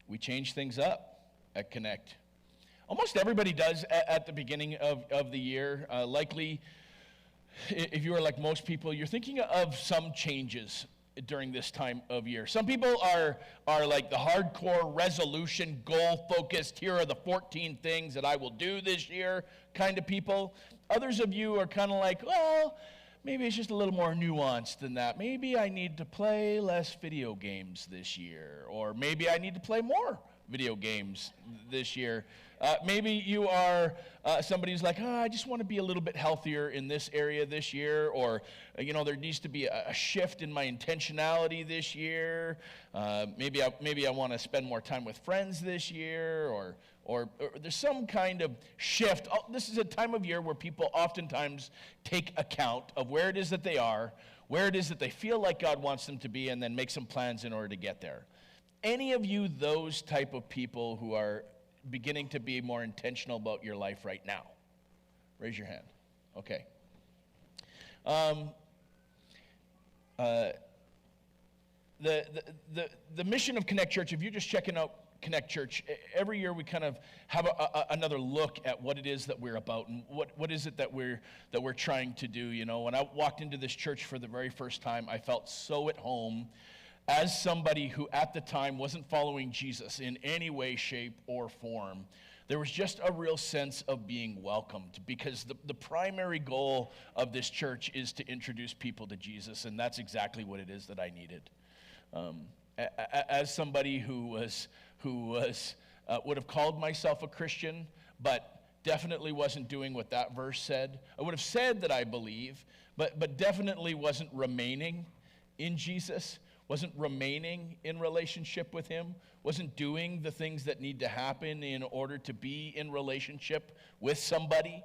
we change things up at Connect. Almost everybody does at the beginning of the year. Likely, if you are like most people, you're thinking of some changes during this time of year. Some people are like the hardcore resolution, goal-focused, here are the 14 things that I will do this year kind of people. Others of you are kind of like, well, maybe it's just a little more nuanced than that. Maybe I need to play less video games this year, or maybe I need to play more video games this year. Maybe you are somebody who's like, I just want to be a little bit healthier in this area this year, or there needs to be a shift in my intentionality this year. Maybe I want to spend more time with friends this year, or there's some kind of shift. This is a time of year where people oftentimes take account of where it is that they are, where it is that they feel like God wants them to be, and then make some plans in order to get there. Any of you those type of people who are beginning to be more intentional about your life right now? Raise your hand. Okay. The mission of Connect Church, if you're just checking out Connect Church, every year we kind of have another look at what it is that we're about and what is it that we're trying to do. When I walked into this church for the very first time, I felt so at home as somebody who at the time wasn't following Jesus in any way, shape, or form. There was just a real sense of being welcomed, because the primary goal of this church is to introduce people to Jesus, and that's exactly what it is that I needed. As somebody who would have called myself a Christian, but definitely wasn't doing what that verse said. I would have said that I believe, but definitely wasn't remaining in Jesus, wasn't remaining in relationship with him, wasn't doing the things that need to happen in order to be in relationship with somebody.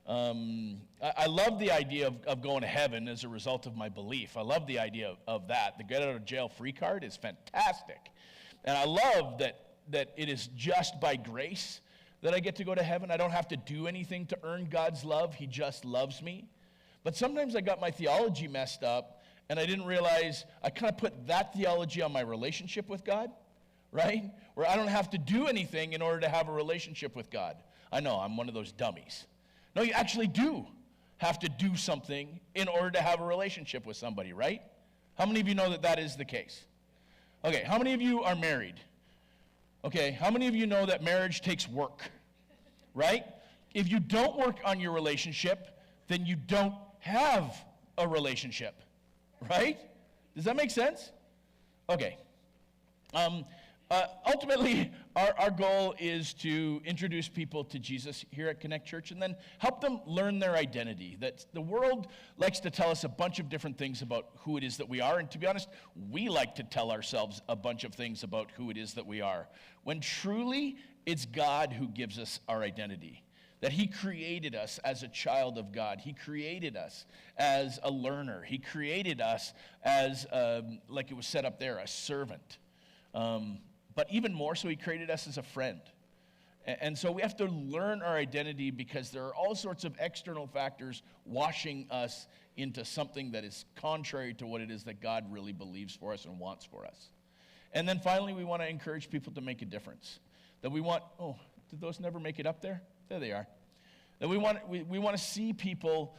I love the idea of going to heaven as a result of my belief. I love the idea of that. The get out of jail free card is fantastic. And I love that it is just by grace that I get to go to heaven. I don't have to do anything to earn God's love. He just loves me. But sometimes I got my theology messed up, and I didn't realize I kind of put that theology on my relationship with God, right? Where I don't have to do anything in order to have a relationship with God. I know, I'm one of those dummies. No, you actually do have to do something in order to have a relationship with somebody, right? How many of you know that that is the case? Okay, how many of you are married? Okay, how many of you know that marriage takes work, right? If you don't work on your relationship, then you don't have a relationship. Right? Does that make sense? Okay. Ultimately, our goal is to introduce people to Jesus here at Connect Church and then help them learn their identity. That the world likes to tell us a bunch of different things about who it is that we are. And to be honest, we like to tell ourselves a bunch of things about who it is that we are, when truly it's God who gives us our identity. That he created us as a child of God. He created us as a learner. He created us as, like it was set up there, a servant. But even more so, he created us as a friend. And so we have to learn our identity, because there are all sorts of external factors washing us into something that is contrary to what it is that God really believes for us and wants for us. And then finally, we want to encourage people to make a difference. That we want, did those never make it up there? There they are. That we want to see people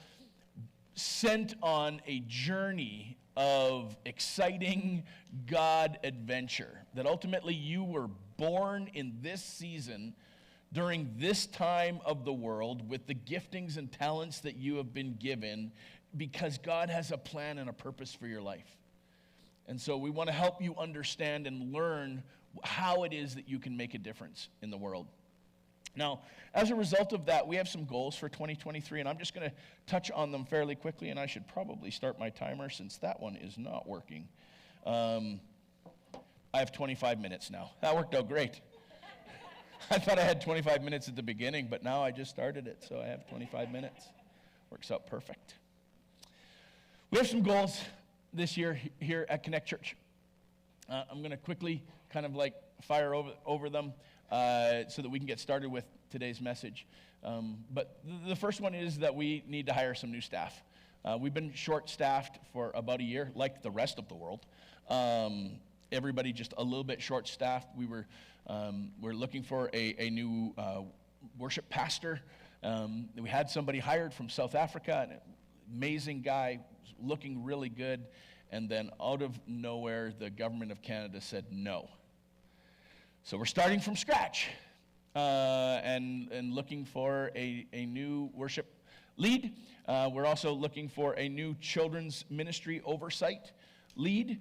sent on a journey of exciting God adventure. That ultimately you were born in this season during this time of the world with the giftings and talents that you have been given, because God has a plan and a purpose for your life. And so we want to help you understand and learn how it is that you can make a difference in the world. Now, as a result of that, we have some goals for 2023, and I'm just going to touch on them fairly quickly, and I should probably start my timer since that one is not working. I have 25 minutes now. That worked out great. I thought I had 25 minutes at the beginning, but now I just started it, so I have 25 minutes. Works out perfect. We have some goals this year here at Connect Church. I'm going to quickly kind of like fire over them so that we can get started with today's message. But the first one is that we need to hire some new staff. We've been short-staffed for about a year, like the rest of the world. everybody just a little bit short-staffed. We're looking for a new worship pastor. We had somebody hired from South Africa, an amazing guy, looking really good, and then out of nowhere, the government of Canada said no. So we're starting from scratch and looking for a new worship lead. We're also looking for a new children's ministry oversight lead,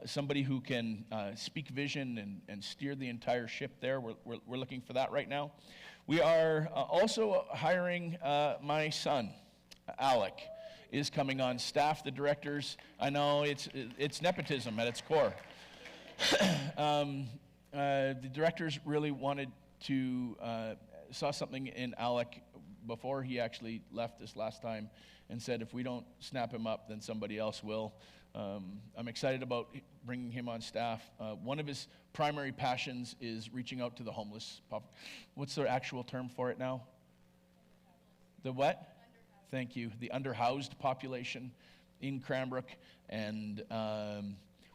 somebody who can speak vision and steer the entire ship there. We're looking for that right now. We are also hiring my son, Alec, is coming on staff. The directors, I know it's nepotism at its core. The directors really wanted to, saw something in Alec before he actually left this last time and said, if we don't snap him up, then somebody else will. I'm excited about bringing him on staff. One of his primary passions is reaching out to the homeless. What's the actual term for it now? The what? Underhoused. Thank you. The underhoused population in Cranbrook. And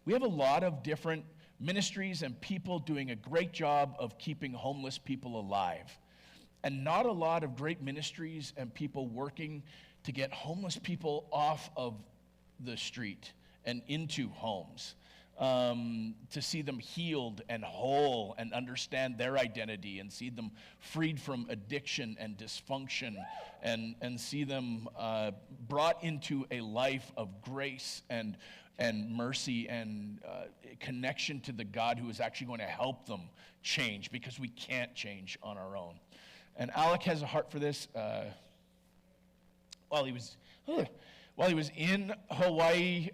we have a lot of different ministries and people doing a great job of keeping homeless people alive. And not a lot of great ministries and people working to get homeless people off of the street and into homes, to see them healed and whole and understand their identity and see them freed from addiction and dysfunction and see them brought into a life of grace and mercy and connection to the God who is actually going to help them change, because we can't change on our own. And Alec has a heart for this. While he was in Hawaii,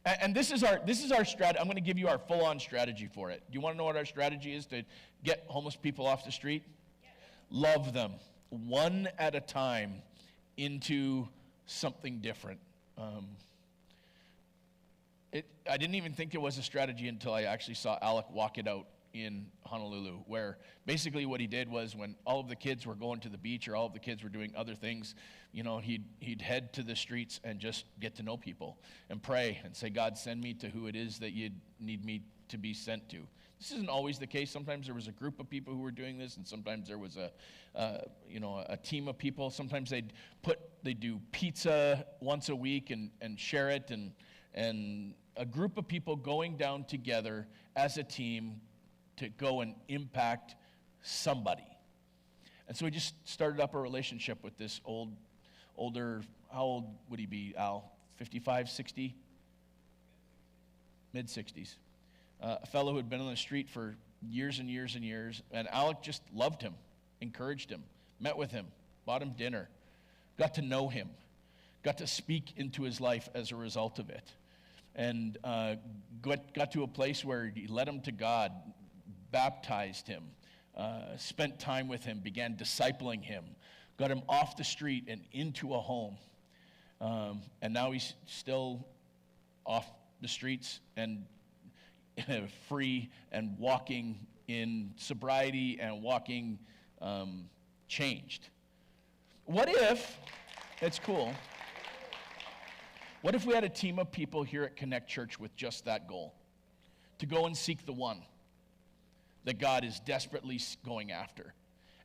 and this is our strategy. I'm going to give you our full-on strategy for it. Do you want to know what our strategy is to get homeless people off the street? Yes. Love them one at a time into something different. I didn't even think it was a strategy until I actually saw Alec walk it out in Honolulu, where basically what he did was, when all of the kids were going to the beach or all of the kids were doing other things, he'd head to the streets and just get to know people and pray and say, God, send me to who it is that you need me to be sent to. This isn't always the case. Sometimes there was a group of people who were doing this, and sometimes there was a team of people. Sometimes they'd do pizza once a week and share it, and a group of people going down together as a team to go and impact somebody. And so we just started up a relationship with this older, how old would he be, Al? 55, 60? Mid-60s. A fellow who had been on the street for years and years and years, and Alec just loved him, encouraged him, met with him, bought him dinner, got to know him, got to speak into his life as a result of it, and got to a place where he led him to God, baptized him, spent time with him, began discipling him, got him off the street and into a home. And now he's still off the streets and free and walking in sobriety and walking changed. What if, it's cool, what if we had a team of people here at Connect Church with just that goal? To go and seek the one that God is desperately going after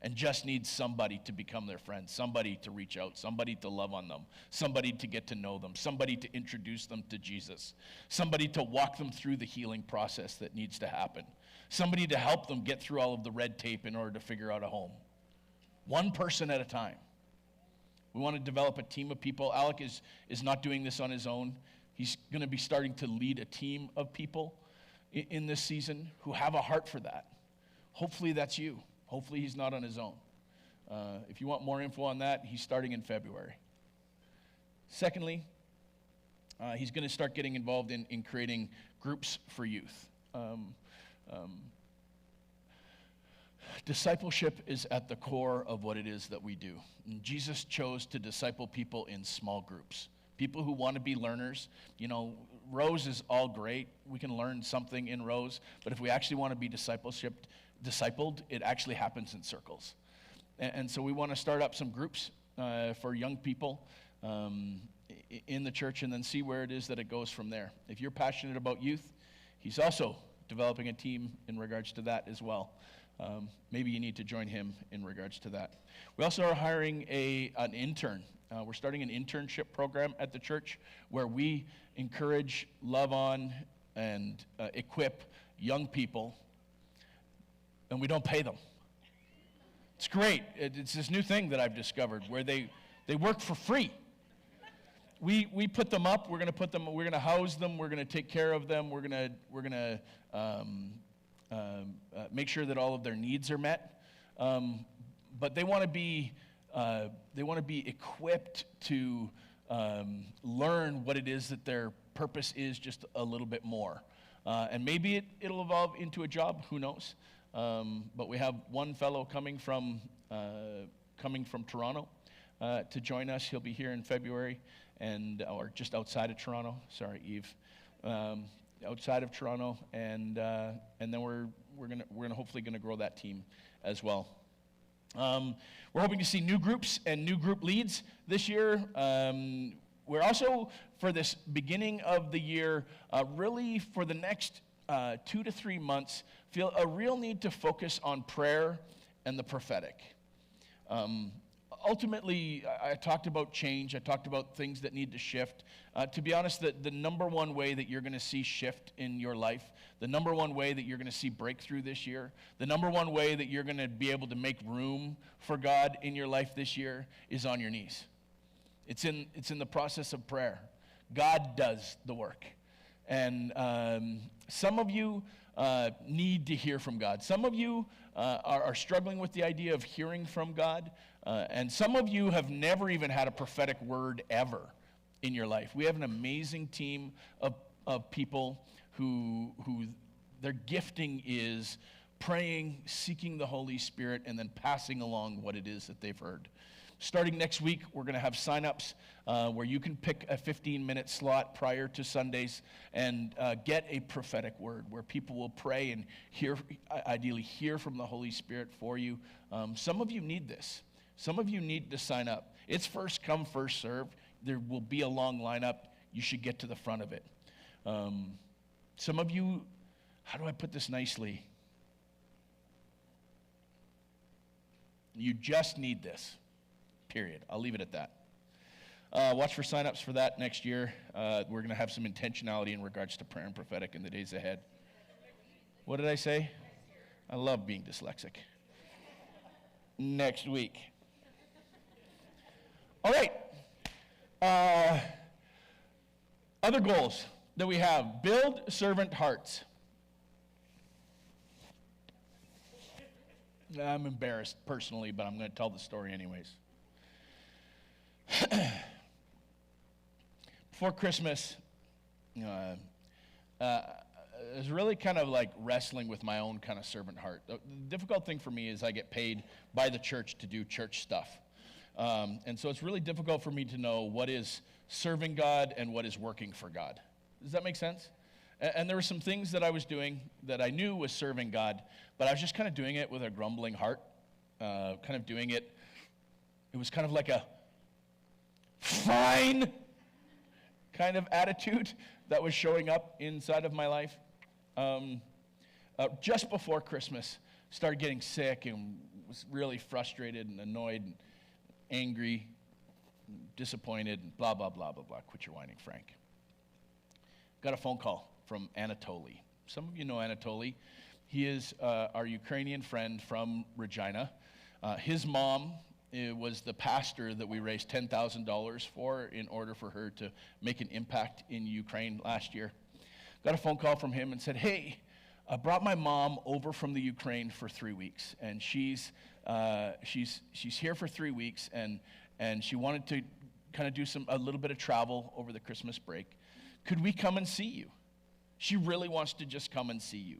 and just needs somebody to become their friend, somebody to reach out, somebody to love on them, somebody to get to know them, somebody to introduce them to Jesus, somebody to walk them through the healing process that needs to happen, somebody to help them get through all of the red tape in order to figure out a home. One person at a time. We want to develop a team of people. Alec is not doing this on his own. He's going to be starting to lead a team of people in this season who have a heart for that. Hopefully that's you. Hopefully he's not on his own. If you want more info on that, he's starting in February. Secondly, he's going to start getting involved in creating groups for youth. Discipleship is at the core of what it is that we do. And Jesus chose to disciple people in small groups. People who want to be learners. Rose is all great. We can learn something in Rose, but if we actually want to be discipled, it actually happens in circles. And so we want to start up some groups for young people in the church and then see where it is that it goes from there. If you're passionate about youth, he's also developing a team in regards to that as well. Maybe you need to join him in regards to that. We also are hiring an intern. We're starting an internship program at the church where we encourage, love on, and equip young people, and we don't pay them. It's great. It's this new thing that I've discovered where they work for free. We put them up. We're going to house them. We're going to take care of them. We're going to make sure that all of their needs are met. But they want to be equipped to learn what it is that their purpose is just a little bit more. And maybe it'll evolve into a job. Who knows? But we have one fellow coming from Toronto to join us. He'll be here in February, or just outside of Toronto. Sorry, Eve. Outside of Toronto, and then we're gonna hopefully grow that team as well. We're hoping to see new groups and new group leads this year. We're also, for this beginning of the year, really for the next 2 to 3 months, feel a real need to focus on prayer and the prophetic. Ultimately, I talked about change. I talked about things that need to shift. To be honest, the number one way that you're going to see shift in your life, the number one way that you're going to see breakthrough this year, the number one way that you're going to be able to make room for God in your life this year is on your knees. It's in the process of prayer. God does the work. And some of you need to hear from God. Some of you are struggling with the idea of hearing from God. And some of you have never even had a prophetic word ever in your life. We have an amazing team of people who their gifting is praying, seeking the Holy Spirit, and then passing along what it is that they've heard. Starting next week, we're going to have sign-ups where you can pick a 15-minute slot prior to Sundays and get a prophetic word where people will pray and ideally hear from the Holy Spirit for you. Some of you need this. Some of you need to sign up. It's first come, first served. There will be a long lineup. You should get to the front of it. Some of you, how do I put this nicely? You just need this, period. I'll leave it at that. Watch for signups for that next year. We're going to have some intentionality in regards to prayer and prophetic in the days ahead. What did I say? I love being dyslexic. Next week. All right. Other goals that we have. Build servant hearts. I'm embarrassed personally, but I'm going to tell the story anyways. Before Christmas, I was really kind of like wrestling with my own kind of servant heart. The difficult thing for me is I get paid by the church to do church stuff. And so it's really difficult for me to know what is serving God and what is working for God. Does that make sense? And there were some things that I was doing that I knew was serving God, but I was just kind of doing it with a grumbling heart, kind of doing it. It was kind of like a fine kind of attitude that was showing up inside of my life. Just before Christmas, started getting sick and was really frustrated and annoyed and angry, disappointed, and blah, blah, blah, blah, blah. Quit your whining, Frank. Got a phone call from Anatoly. Some of you know Anatoly. He is our Ukrainian friend from Regina. His mom was the pastor that we raised $10,000 for in order for her to make an impact in Ukraine last year. Got a phone call from him and said, hey, I brought my mom over from the Ukraine for 3 weeks, and she's here for 3 weeks, and she wanted to kind of do a little bit of travel over the Christmas break. Could we come and see you? She really wants to just come and see you,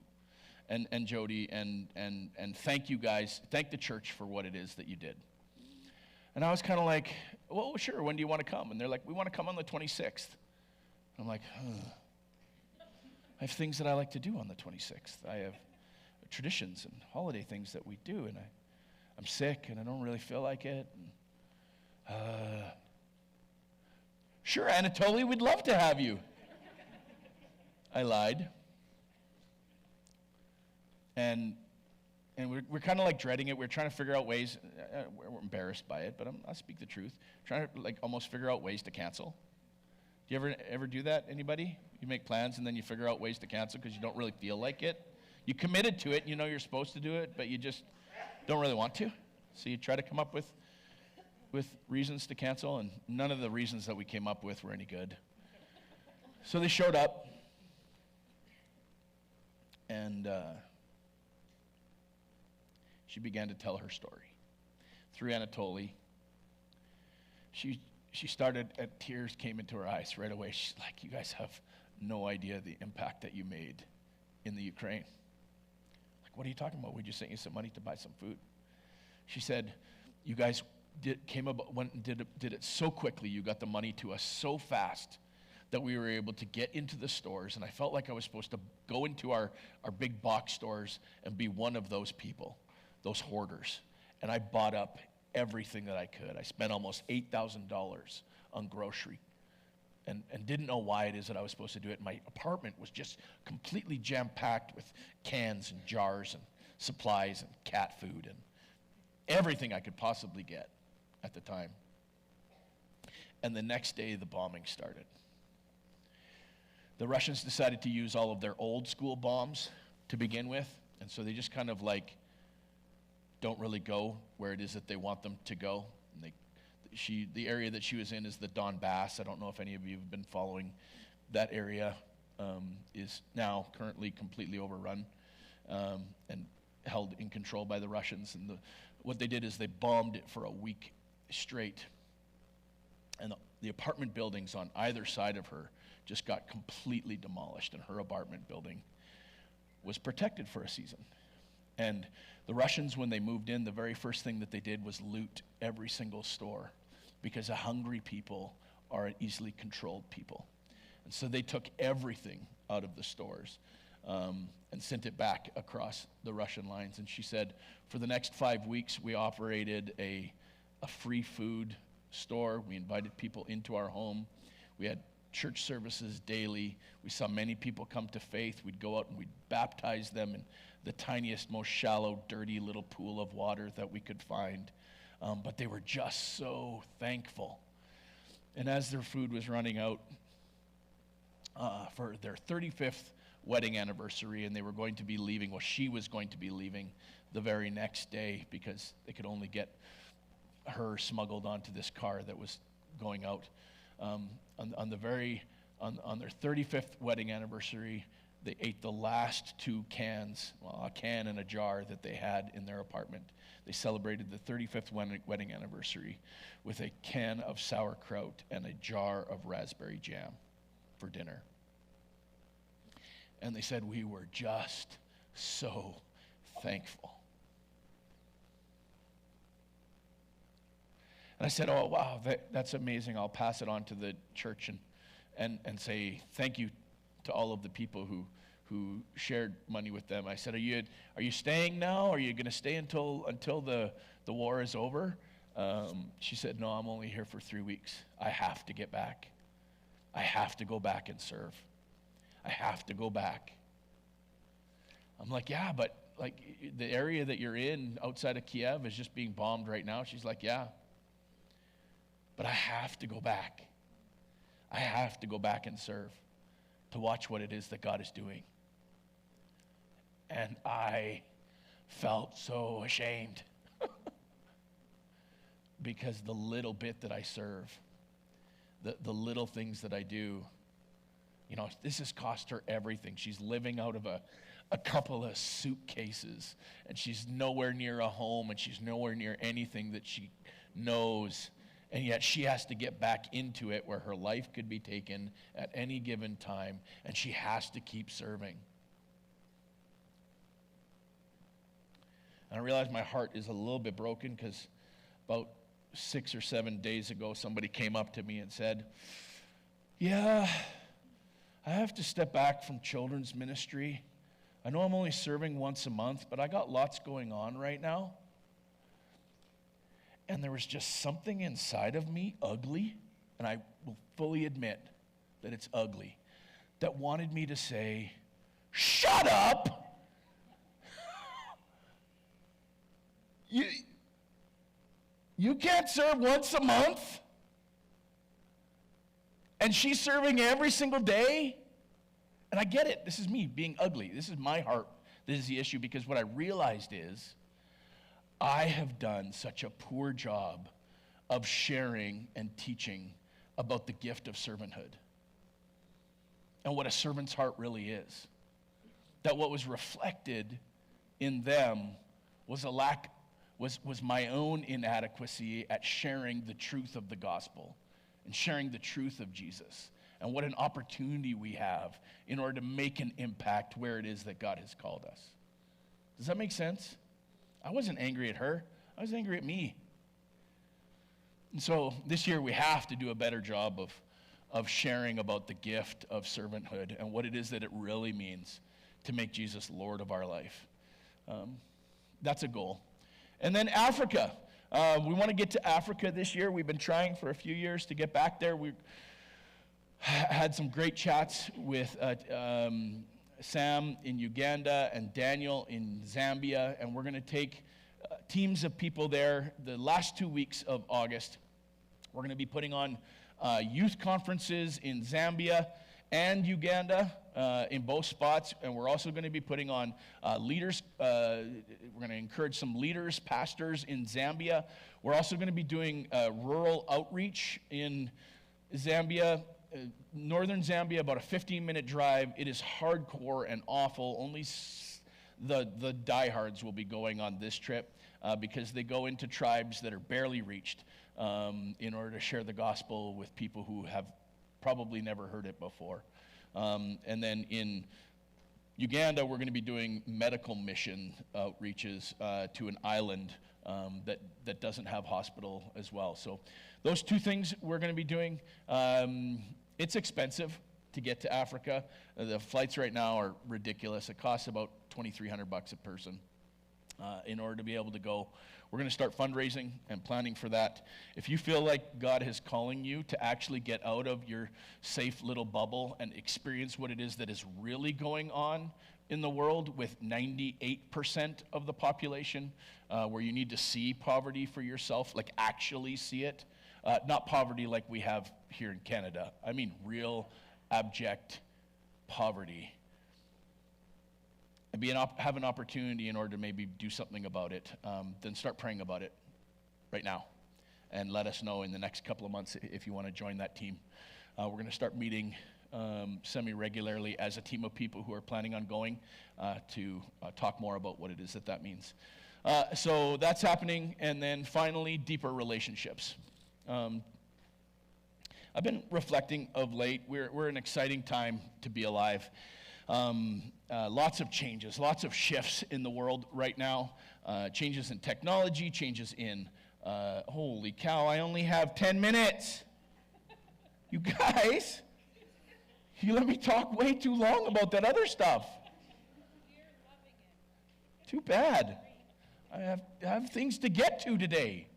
and Jody, and thank you guys, thank the church for what it is that you did. And I was kind of like, well, sure, when do you want to come? And they're like, we want to come on the 26th. I'm like, I have things that I like to do on the 26th. I have traditions and holiday things that we do, and I'm sick, and I don't really feel like it. And, Sure, Anatoly, we'd love to have you. I lied. And we're kind of like dreading it. We're trying to figure out ways. We're embarrassed by it, but I'll speak the truth. Trying to like almost figure out ways to cancel. Do you ever do that, anybody? You make plans and then you figure out ways to cancel because you don't really feel like it. You committed to it, you know you're supposed to do it, but you just don't really want to. So you try to come up with reasons to cancel, and none of the reasons that we came up with were any good. So they showed up, and she began to tell her story. Through Anatoly, she started, and tears came into her eyes right away. She's like, you guys have no idea the impact that you made in the Ukraine. Like, what are you talking about? We just sent you some money to buy some food. She said, you guys did it so quickly. You got the money to us so fast that we were able to get into the stores, and I felt like I was supposed to go into our big box stores and be one of those people, those hoarders. And I bought up everything that I could. I spent almost $8,000 on grocery and didn't know why it is that I was supposed to do it. My apartment was just completely jam-packed with cans and jars and supplies and cat food and everything I could possibly get at the time. And the next day, the bombing started. The Russians decided to use all of their old school bombs to begin with, and so they just kind of like don't really go where it is that they want them to go. And the area that she was in is the Donbass. I don't know if any of you have been following that area. Is now currently completely overrun and held in control by the Russians. And what they did is they bombed it for a week straight. And the apartment buildings on either side of her just got completely demolished, and her apartment building was protected for a season. And the Russians, when they moved in, the very first thing that they did was loot every single store, because a hungry people are an easily controlled people. And so they took everything out of the stores and sent it back across the Russian lines. And she said, for the next 5 weeks, we operated a free food store. We invited people into our home. We had church services daily. We saw many people come to faith. We'd go out and we'd baptize them in the tiniest, most shallow, dirty little pool of water that we could find. But they were just so thankful. And as their food was running out for their 35th wedding anniversary, and they were going to be leaving, well, she was going to be leaving the very next day because they could only get her smuggled onto this car that was going out. On their 35th wedding anniversary, they ate the last 2 cans, well, a can and a jar that they had in their apartment. They celebrated the 35th wedding anniversary with a can of sauerkraut and a jar of raspberry jam for dinner. And they said, we were just so thankful. And I said, oh, wow, that's amazing. I'll pass it on to the church and say thank you to all of the people who shared money with them. I said, are you staying now? Are you going to stay until the war is over? She said, no, I'm only here for 3 weeks. I have to get back. I have to go back and serve. I have to go back. I'm like, yeah, but like the area that you're in outside of Kiev is just being bombed right now. She's like, yeah. But I have to go back. I have to go back and serve, to watch what it is that God is doing. And I felt so ashamed because the little bit that I serve, the little things that I do, this has cost her everything. She's living out of a couple of suitcases, and she's nowhere near a home, and she's nowhere near anything that she knows. And yet she has to get back into it where her life could be taken at any given time, and she has to keep serving. And I realize my heart is a little bit broken because about 6 or 7 days ago, somebody came up to me and said, yeah, I have to step back from children's ministry. I know I'm only serving once a month, but I got lots going on right now. And there was just something inside of me, ugly, and I will fully admit that it's ugly, that wanted me to say, shut up! You can't serve once a month? And she's serving every single day? And I get it. This is me being ugly. This is my heart. This is the issue, because what I realized is I have done such a poor job of sharing and teaching about the gift of servanthood and what a servant's heart really is. That what was reflected in them was a lack, was my own inadequacy at sharing the truth of the gospel and sharing the truth of Jesus, and what an opportunity we have in order to make an impact where it is that God has called us. Does that make sense? I wasn't angry at her. I was angry at me. And so this year we have to do a better job of sharing about the gift of servanthood and what it is that it really means to make Jesus Lord of our life. That's a goal. And then Africa. We want to get to Africa this year. We've been trying for a few years to get back there. We had some great chats with Sam in Uganda and Daniel in Zambia, and we're going to take teams of people there the last 2 weeks of August. We're going to be putting on youth conferences in Zambia and Uganda in both spots, and we're also going to be putting on leaders. We're going to encourage some leaders, pastors in Zambia. We're also going to be doing rural outreach in Zambia. Northern Zambia, about a 15-minute drive. It is hardcore and awful. Only the diehards will be going on this trip because they go into tribes that are barely reached in order to share the gospel with people who have probably never heard it before. And then in Uganda, we're going to be doing medical mission outreaches to an island that doesn't have hospital as well. So those two things we're going to be doing. It's expensive to get to Africa. The flights right now are ridiculous. It costs about $2,300 a person in order to be able to go. We're going to start fundraising and planning for that. If you feel like God is calling you to actually get out of your safe little bubble and experience what it is that is really going on in the world with 98% of the population, where you need to see poverty for yourself, like actually see it, not poverty like we have here in Canada. I mean real abject poverty. And have an opportunity in order to maybe do something about it, then start praying about it right now. And let us know in the next couple of months if you want to join that team. We're going to start meeting semi-regularly as a team of people who are planning on going to talk more about what it is that means. So that's happening. And then finally, deeper relationships. I've been reflecting of late. We're an exciting time to be alive. Lots of changes, lots of shifts in the world right now. Changes in technology, changes in, holy cow, I only have 10 minutes. You guys, you let me talk way too long about that other stuff. Too bad. I have things to get to today.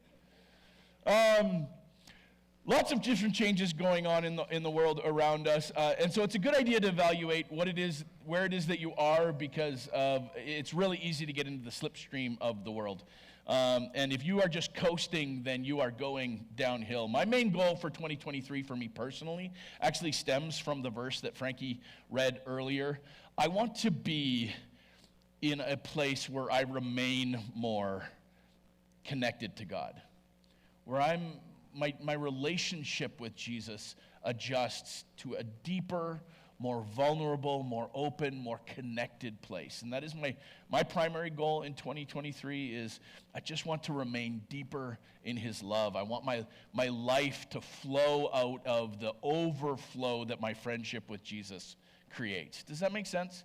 Lots of different changes going on in the world around us, and so it's a good idea to evaluate what it is, where it is that you are, because it's really easy to get into the slipstream of the world. And if you are just coasting, then you are going downhill. My main goal for 2023 for me personally actually stems from the verse that Frankie read earlier. I want to be in a place where I remain more connected to God, where my relationship with Jesus adjusts to a deeper, more vulnerable, more open, more connected place. And that is my primary goal in 2023 is I just want to remain deeper in his love. I want my life to flow out of the overflow that my friendship with Jesus creates. Does that make sense?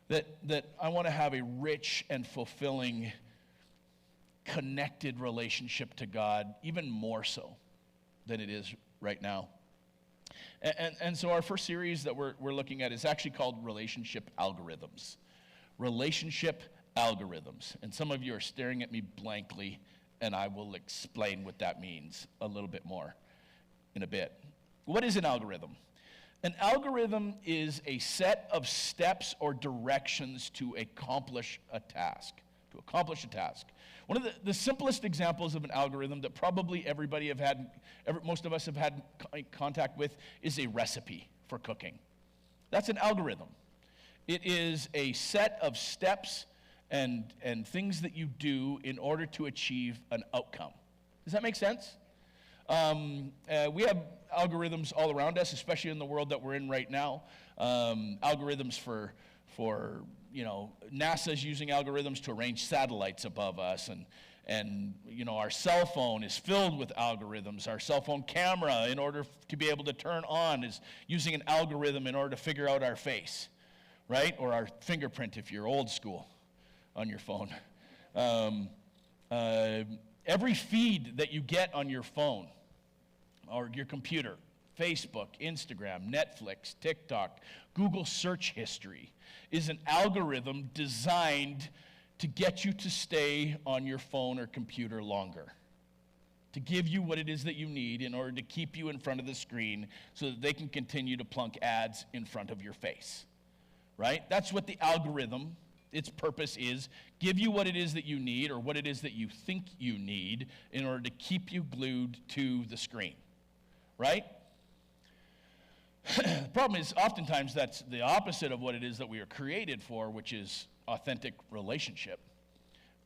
That I want to have a rich and fulfilling connected relationship to God, even more so than it is right now. And so our first series that we're looking at is actually called Relationship Algorithms. Relationship Algorithms. And some of you are staring at me blankly, and I will explain what that means a little bit more in a bit. What is an algorithm? An algorithm is a set of steps or directions to accomplish a task. One of the simplest examples of an algorithm that probably most of us have had contact with is a recipe for cooking. That's an algorithm. It is a set of steps and things that you do in order to achieve an outcome. Does that make sense? We have algorithms all around us, especially in the world that we're in right now. Algorithms for NASA's using algorithms to arrange satellites above us, and our cell phone is filled with algorithms. Our cell phone camera, in order to be able to turn on, is using an algorithm in order to figure out our face, right? Or our fingerprint if you're old school on your phone. Every feed that you get on your phone or your computer, Facebook, Instagram, Netflix, TikTok, Google search history, is an algorithm designed to get you to stay on your phone or computer longer, to give you what it is that you need in order to keep you in front of the screen so that they can continue to plunk ads in front of your face, right? That's what the algorithm, its purpose is, give you what it is that you need or what it is that you think you need in order to keep you glued to the screen, right? The problem is oftentimes that's the opposite of what it is that we are created for, which is authentic relationship.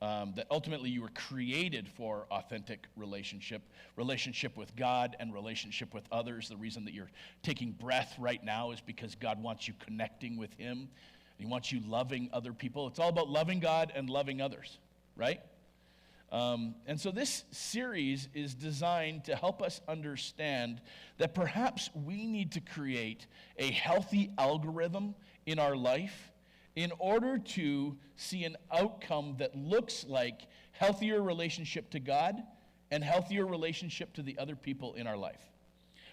That ultimately you were created for authentic relationship with God and relationship with others. The reason that you're taking breath right now is because God wants you connecting with Him. He wants you loving other people. It's all about loving God and loving others, right? And so this series is designed to help us understand that perhaps we need to create a healthy algorithm in our life in order to see an outcome that looks like healthier relationship to God and healthier relationship to the other people in our life.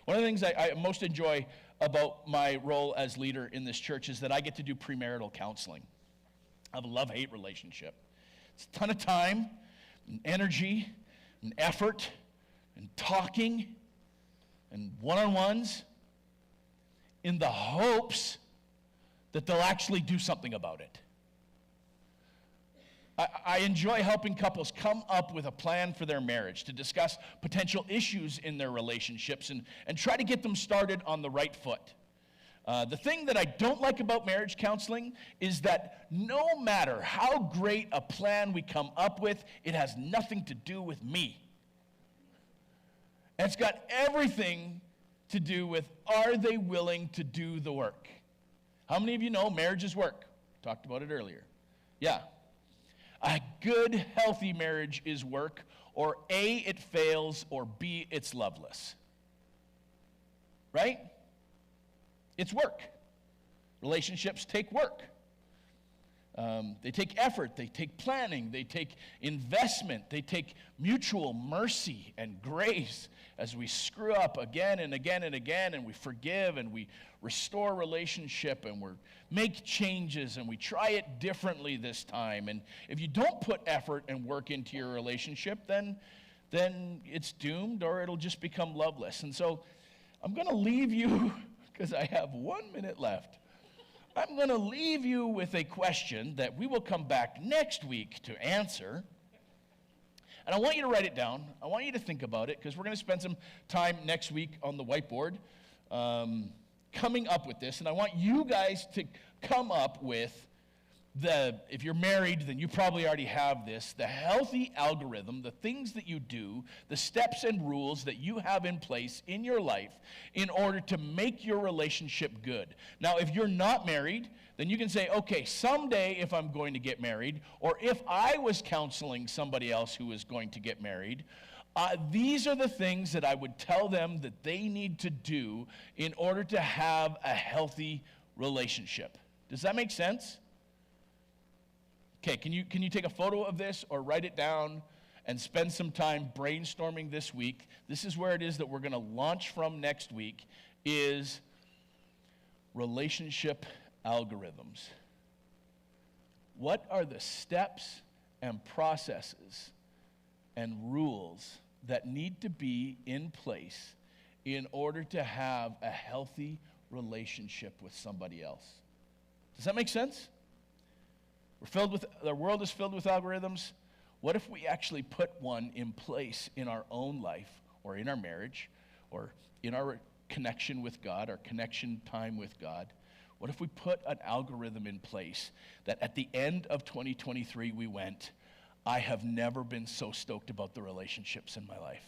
One of the things I most enjoy about my role as leader in this church is that I get to do premarital counseling. I have a love-hate relationship. It's a ton of time and energy and effort and talking and one-on-ones in the hopes that they'll actually do something about it. I enjoy helping couples come up with a plan for their marriage, to discuss potential issues in their relationships and try to get them started on the right foot. The thing that I don't like about marriage counseling is that no matter how great a plan we come up with, it has nothing to do with me. And it's got everything to do with, are they willing to do the work? How many of you know marriage is work? Talked about it earlier. Yeah. A good, healthy marriage is work, or A, it fails, or B, it's loveless. Right? It's work. Relationships take work. They take effort, they take planning, they take investment, they take mutual mercy and grace as we screw up again and again and again, and we forgive and we restore relationship and we make changes and we try it differently this time. And if you don't put effort and work into your relationship, then it's doomed, or it'll just become loveless. And so I'm going to leave you, because I have 1 minute left. I'm going to leave you with a question that we will come back next week to answer. And I want you to write it down. I want you to think about it, because we're going to spend some time next week on the whiteboard coming up with this. And I want you guys to come up with if you're married, then you probably already have this, the healthy algorithm, the things that you do, the steps and rules that you have in place in your life in order to make your relationship good. Now, if you're not married, then you can say, okay, someday if I'm going to get married, or if I was counseling somebody else who is going to get married, these are the things that I would tell them that they need to do in order to have a healthy relationship. Does that make sense? Okay, can you take a photo of this or write it down and spend some time brainstorming this week? This is where it is that we're going to launch from next week, is relationship algorithms. What are the steps and processes and rules that need to be in place in order to have a healthy relationship with somebody else. Does that make sense? The world is filled with algorithms. What if we actually put one in place in our own life, or in our marriage, or in our connection with God, our connection time with God? What if we put an algorithm in place that at the end of 2023 we went, I have never been so stoked about the relationships in my life?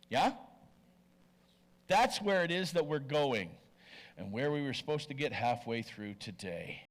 Yeah? That's where it is that we're going, and where we were supposed to get halfway through today.